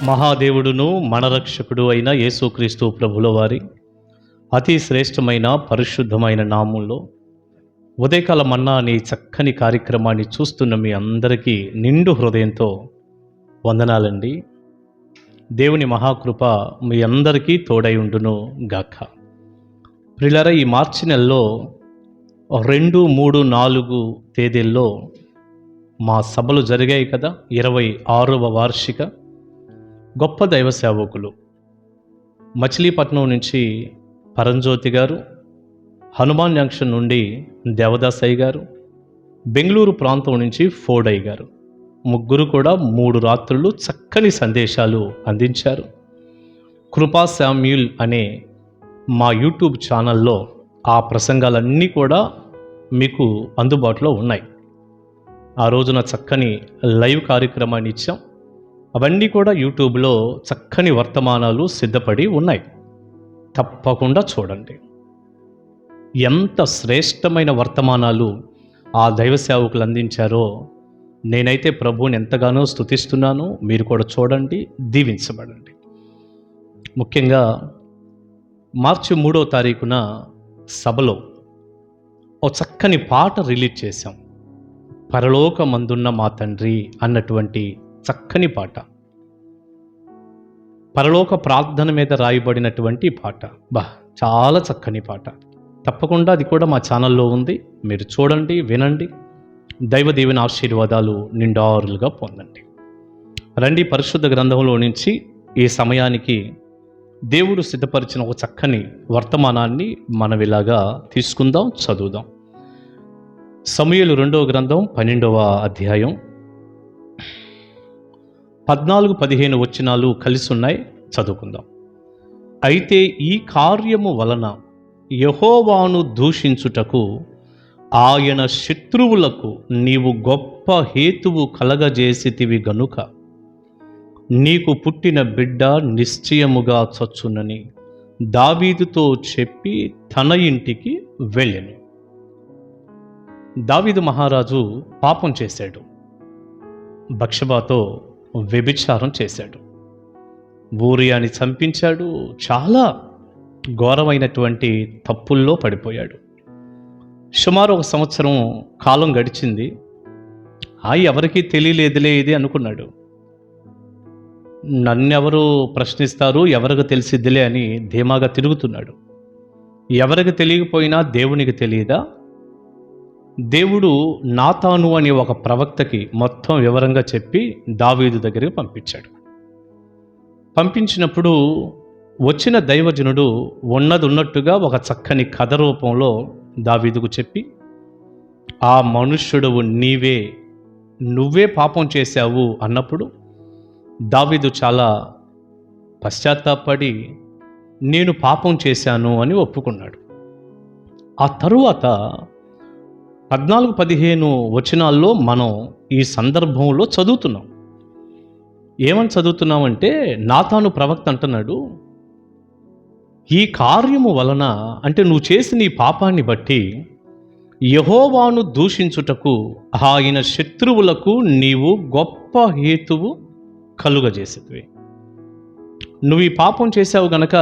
మహాదేవుడును మన రక్షకుడు అయిన యేసుక్రీస్తు ప్రభుల వారి అతి శ్రేష్టమైన పరిశుద్ధమైన నామంలో ఉదయకాల మన్నా అనే చక్కని కార్యక్రమాన్ని చూస్తున్న మీ అందరికీ నిండు హృదయంతో వందనాలండి. దేవుని మహాకృప మీ అందరికీ తోడై ఉండును గాక. ప్రియులారా, ఈ మార్చి నెలలో 2, 3, 4 తేదీల్లో మా సభలు జరిగాయి కదా. 26వ వార్షిక గొప్ప దైవ సేవకులు మచిలీపట్నం నుంచి పరంజ్యోతి గారు, హనుమాన్ జంక్షన్ నుండి దేవదాసయ్య గారు, బెంగళూరు ప్రాంతం నుంచి ఫోడయ్య గారు, ముగ్గురు కూడా 3 రాత్రులు చక్కని సందేశాలు అందించారు. కృపా శామ్యూల్ అనే మా యూట్యూబ్ ఛానల్లో ఆ ప్రసంగాలన్నీ కూడా మీకు అందుబాటులో ఉన్నాయి. ఆ రోజున చక్కని లైవ్ కార్యక్రమాన్ని ఇచ్చాం. అవన్నీ కూడా యూట్యూబ్లో చక్కని వర్తమానాలు సిద్ధపడి ఉన్నాయి. తప్పకుండా చూడండి. ఎంత శ్రేష్టమైన వర్తమానాలు ఆ దైవ సేవకులు అందించారో నేనైతే ప్రభువుని ఎంతగానో స్తుతిస్తున్నాను. మీరు కూడా చూడండి, దీవించబడండి. ముఖ్యంగా మార్చి 3వ తారీఖున సభలో ఓ చక్కని పాట రిలీజ్ చేశాం. పరలోకమందున్న మా తండ్రి అన్నటువంటి చక్కని పాట, పరలోక ప్రార్థన మీద రాయబడినటువంటి పాట. చాలా చక్కని పాట. తప్పకుండా అది కూడా మా ఛానల్లో ఉంది. మీరు చూడండి, వినండి. దైవ దీవెన ఆశీర్వాదాలు నిండారులుగా పొందండి. రండి, పరిశుద్ధ గ్రంథంలో నుంచి ఈ సమయానికి దేవుడు సిద్ధపరిచిన ఒక చక్కని వర్తమానాన్ని మనం ఇలాగా తీసుకుందాం, చదువుదాం. సమూయేలు 2వ గ్రంథం 12వ అధ్యాయం 14-15 వచనాలు కలిసి ఉన్నాయి, చదువుకుందాం. అయితే ఈ కార్యము వలన యెహోవాను దూషించుటకు ఆయన శత్రువులకు నీవు గొప్ప హేతువు కలగజేసితివి గనుక నీకు పుట్టిన బిడ్డ నిశ్చయముగా చచ్చునని దావీదుతో చెప్పి తన ఇంటికి వెళ్ళెను. దావీదు మహారాజు పాపం చేశాడు. బత్షెబతో వ్యభిచారం చేశాడు. ఊరియాని చంపించాడు. చాలా ఘోరమైనటువంటి తప్పుల్లో పడిపోయాడు. సుమారు 1 సంవత్సరం కాలం గడిచింది. ఎవరికీ తెలియలేదులే ఇది అనుకున్నాడు. నన్నెవరు ప్రశ్నిస్తారు, ఎవరికి తెలిసిద్దిలే అని ధీమాగా తిరుగుతున్నాడు. ఎవరికి తెలియకపోయినా దేవునికి తెలియదా? దేవుడు నాతాను అనే ఒక ప్రవక్తకి మొత్తం వివరంగా చెప్పి దావీదు దగ్గరికి పంపించాడు. పంపించినప్పుడు వచ్చిన దైవజనుడు ఉన్నట్టుగా ఒక చక్కని కథ రూపంలో దావీదుకు చెప్పి, ఆ మనుష్యుడు నువ్వే పాపం చేశావు అన్నప్పుడు దావీదు చాలా పశ్చాత్తాపడి నేను పాపం చేశాను అని ఒప్పుకున్నాడు. ఆ తరువాత 14-15 వచనాల్లో మనం ఈ సందర్భంలో చదువుతున్నాం. ఏమని చదువుతున్నామంటే, నాతాను ప్రవక్త అంటున్నాడు, ఈ కార్యము వలన అంటే నువ్వు చేసిన ఈ పాపాన్ని బట్టి యెహోవాను దూషించుటకు ఆయన శత్రువులకు నీవు గొప్ప హేతువు కలుగజేసేవి. నువ్వు ఈ పాపం చేశావు గనక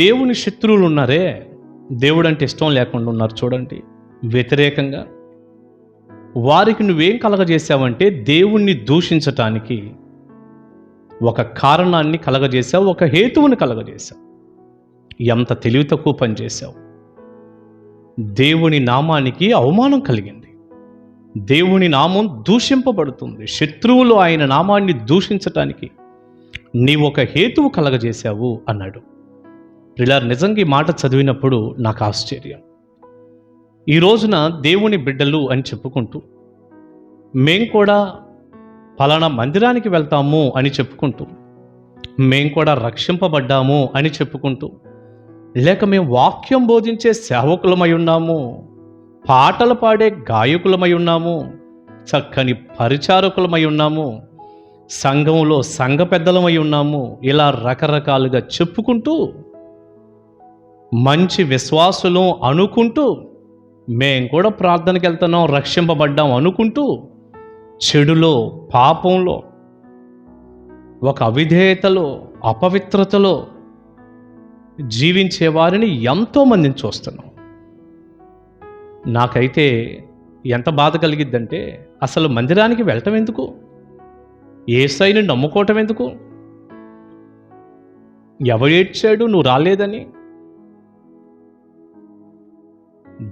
దేవుని శత్రువులు ఉన్నారే, దేవుడు అంటే ఇష్టం లేకుండా ఉన్నారు చూడండి, వ్యతిరేకంగా వారికి నువ్వేం కలగజేశావంటే దేవుణ్ణి దూషించటానికి ఒక కారణాన్ని కలగజేశావు, ఒక హేతువుని కలగజేశావు. ఎంత తెలివి తక్కువ పని చేశావు. దేవుని నామానికి అవమానం కలిగింది. దేవుని నామం దూషింపబడుతుంది. శత్రువులు ఆయన నామాన్ని దూషించటానికి నీవు ఒక హేతువు కలగజేశావు అన్నాడు. ఇలా నిజంగా ఈ మాట చదివినప్పుడు నాకు ఆశ్చర్యం. ఈ రోజున దేవుని బిడ్డలు అని చెప్పుకుంటూ, మేం కూడా ఫలానా మందిరానికి వెళ్తాము అని చెప్పుకుంటూ, మేం కూడా రక్షింపబడ్డాము అని చెప్పుకుంటూ, లేక మేము వాక్యం బోధించే సేవకులమై ఉన్నాము, పాటలు పాడే గాయకులమై ఉన్నాము, చక్కని పరిచారకులమై ఉన్నాము, సంఘంలో సంఘ పెద్దలమై ఉన్నాము, ఇలా రకరకాలుగా చెప్పుకుంటూ మంచి విశ్వాసులు అనుకుంటూ, మేం కూడా ప్రార్థనకి వెళ్తున్నాం, రక్షింపబడ్డాం అనుకుంటూ చెడులో, పాపంలో ఒక అవిధేయతలో, అపవిత్రతలో జీవించే వారిని ఎంతోమందిని చూస్తున్నాం. నాకైతే ఎంత బాధ కలిగిద్దంటే, అసలు మందిరానికి వెళ్ళటం ఎందుకు? యేసయ్యని నమ్ముకోవటం ఎందుకు? ఎవడు ఏడ్చాడు నువ్వు రాలేదని?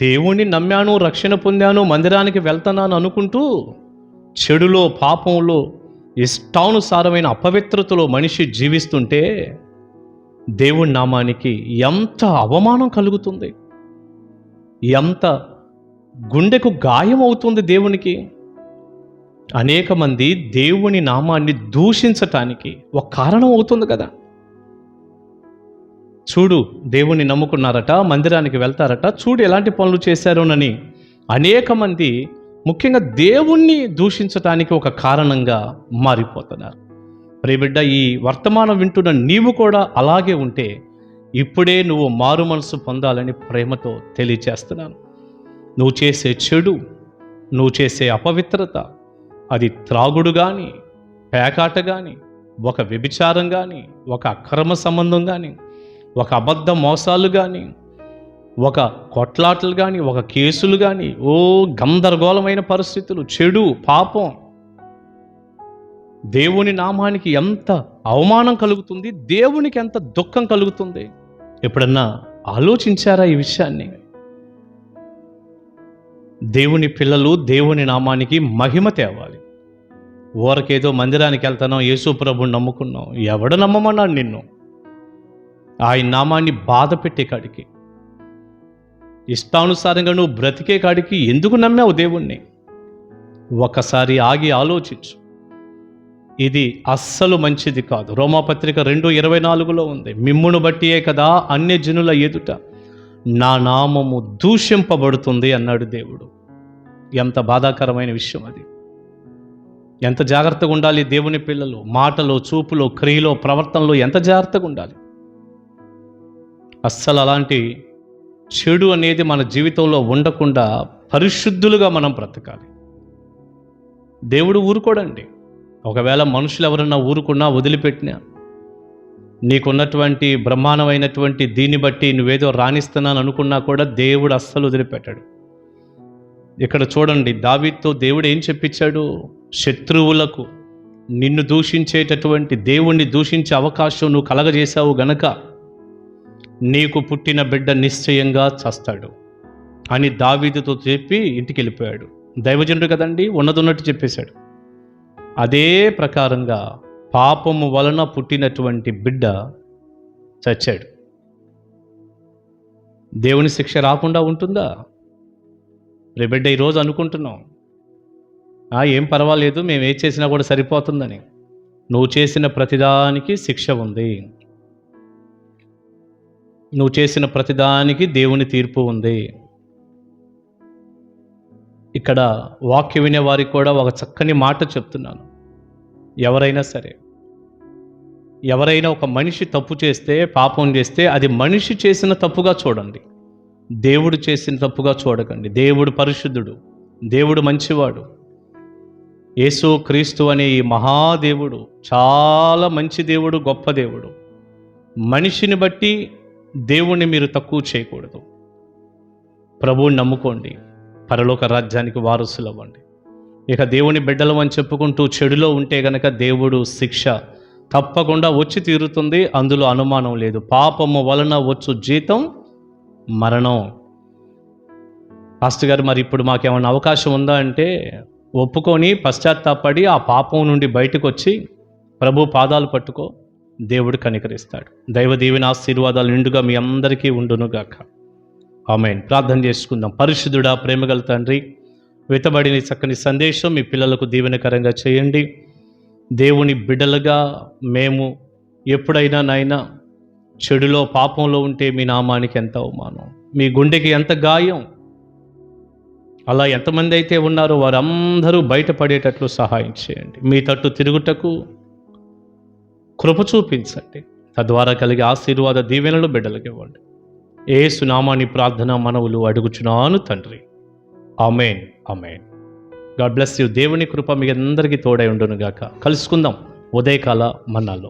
దేవుణ్ణి నమ్మాను, రక్షణ పొందాను, మందిరానికి వెళ్తున్నాను అనుకుంటూ చెడులో, పాపంలో, ఇష్టానుసారమైన అపవిత్రతలో మనిషి జీవిస్తుంటే దేవుని నామానికి ఎంత అవమానం కలుగుతుంది, ఎంత గుండెకు గాయం అవుతుంది దేవునికి. అనేక మంది దేవుని నామాన్ని దూషించటానికి ఒక కారణం అవుతుంది కదా. చూడు, దేవుణ్ణి నమ్ముకున్నారట, మందిరానికి వెళ్తారట, చూడు ఎలాంటి పనులు చేశారోనని అనేక మంది ముఖ్యంగా దేవుణ్ణి దూషించటానికి ఒక కారణంగా మారిపోతున్నారు. ప్రియబిడ్డ, ఈ వర్తమానం వింటున్న నీవు కూడా అలాగే ఉంటే ఇప్పుడే నువ్వు మారు మనసు పొందాలని ప్రేమతో తెలియచేస్తున్నాను. నువ్వు చేసే చెడు, నువ్వు చేసే అపవిత్రత, అది త్రాగుడు కానీ, పేకాట కానీ, ఒక వ్యభిచారం కానీ, ఒక అక్రమ సంబంధం కానీ, ఒక అబద్ధ మోసాలు కానీ, ఒక కొట్లాటలు కానీ, ఒక కేసులు కానీ, గందరగోళమైన పరిస్థితులు, చెడు, పాపం, దేవుని నామానికి ఎంత అవమానం కలుగుతుంది, దేవునికి ఎంత దుఃఖం కలుగుతుంది. ఎప్పుడన్నా ఆలోచించారా ఈ విషయాన్ని? దేవుని పిల్లలు దేవుని నామానికి మహిమ తేవాలి. ఊరకేదో మందిరానికి వెళ్తానో, యేసు ప్రభుని నమ్ముకున్నాం, ఎవడు నమ్మమన్నాడు నిన్ను? ఆయన నామాన్ని బాధ పెట్టే కాడికి, ఇష్టానుసారంగా నువ్వు బ్రతికే కాడికి ఎందుకు నమ్మావు దేవుణ్ణి? ఒకసారి ఆగి ఆలోచించు. ఇది అస్సలు మంచిది కాదు. రోమాపత్రిక 2:24 ఉంది, మిమ్మును బట్టియే కదా అన్యజనుల ఎదుట నా నామము దూషింపబడుతుంది అన్నాడు దేవుడు. ఎంత బాధాకరమైన విషయం అది. ఎంత జాగ్రత్తగా ఉండాలి దేవుని పిల్లలు. మాటలో, చూపులో, క్రియలో, ప్రవర్తనలో ఎంత జాగ్రత్తగా ఉండాలి. అస్సలు అలాంటి చెడు అనేది మన జీవితంలో ఉండకుండా పరిశుద్ధులుగా మనం బ్రతకాలి. దేవుడు ఊరుకోడండి. ఒకవేళ మనుషులు ఎవరన్నా ఊరుకున్నా, వదిలిపెట్టినా, నీకున్నటువంటి బ్రహ్మాండమైనటువంటి దీన్ని బట్టి నువ్వేదో రాణిస్తున్నాను అనుకున్నా కూడా దేవుడు అస్సలు వదిలిపెట్టాడు. ఇక్కడ చూడండి, దావీదుతో దేవుడు ఏం చెప్పించాడు? శత్రువులకు, నిన్ను దూషించేటటువంటి దేవుణ్ణి దూషించే అవకాశం నువ్వు కలగజేశావు గనక నీకు పుట్టిన బిడ్డ నిశ్చయంగా చస్తాడు అని దావీదుతో చెప్పి ఇంటికి వెళ్ళిపోయాడు. దైవజనుడు కదండి, ఉన్నట్టు చెప్పేశాడు. అదే ప్రకారంగా పాపము వలన పుట్టినటువంటి బిడ్డ చచ్చాడు. దేవుని శిక్ష రాకుండా ఉంటుందా? రే బిడ్డ, ఈరోజు అనుకుంటున్నాం ఏం పర్వాలేదు, మేము ఏం చేసినా కూడా సరిపోతుందని. నువ్వు చేసిన ప్రతిదానికి శిక్ష ఉంది. నువ్వు చేసిన ప్రతిదానికి దేవుని తీర్పు ఉంది. ఇక్కడ వాక్య వినే వారికి కూడా ఒక చక్కని మాట చెప్తున్నాను. ఎవరైనా సరే, ఎవరైనా ఒక మనిషి తప్పు చేస్తే, పాపం చేస్తే అది మనిషి చేసిన తప్పుగా చూడండి, దేవుడు చేసిన తప్పుగా చూడకండి. దేవుడు పరిశుద్ధుడు, దేవుడు మంచివాడు. యేసు క్రీస్తు అనే ఈ మహాదేవుడు చాలా మంచి దేవుడు, గొప్ప దేవుడు. మనిషిని బట్టి దేవుణ్ణి మీరు తక్కువ చేయకూడదు. ప్రభువుని నమ్ముకోండి, పరలోక రాజ్యానికి వారసులు అవ్వండి. ఇక దేవుని బిడ్డలు అని చెప్పుకుంటూ చెడులో ఉంటే గనక దేవుడు శిక్ష తప్పకుండా వచ్చి తీరుతుంది, అందులో అనుమానం లేదు. పాపము వలన వచ్చు జీతం మరణం. పాస్టర్ గారు, మరి ఇప్పుడు మాకేమైనా అవకాశం ఉందా అంటే, ఒప్పుకొని పశ్చాత్తాపడి ఆ పాపం నుండి బయటకు వచ్చి ప్రభు పాదాలు పట్టుకో, దేవుడు కనికరిస్తాడు. దైవ దీవెన ఆశీర్వాదాలు నిండుగా మీ అందరికీ ఉండునుగాక. ఆమేన్. ప్రార్థన చేసుకుందాం. పరిశుద్ధుడా, ప్రేమగల తండ్రి, వెతబడిన చక్కని సందేశం మీ పిల్లలకు దీవెనకరంగా చేయండి. దేవుని బిడ్డలుగా మేము ఎప్పుడైనా నాయనా చెడులో, పాపంలో ఉంటే మీ నామానికి ఎంత అవమానం, మీ గుండెకి ఎంత గాయం. అలా ఎంతమంది అయితే ఉన్నారో వారందరూ బయటపడేటట్లు సహాయం చేయండి. మీ తట్టు తిరుగుటకు కృప చూపించండి. తద్వారా కలిగే ఆశీర్వాద దీవెనలు బిడ్డలకు ఇవ్వండి. యేసు నామాని ప్రార్థన మనవులు అడుగుచున్నాను తండ్రి. Amen, amen. God bless you. దేవుని కృప మీ అందరికీ తోడై ఉండునుగాక. కలుసుకుందాం ఉదయకాల మన్నాలో.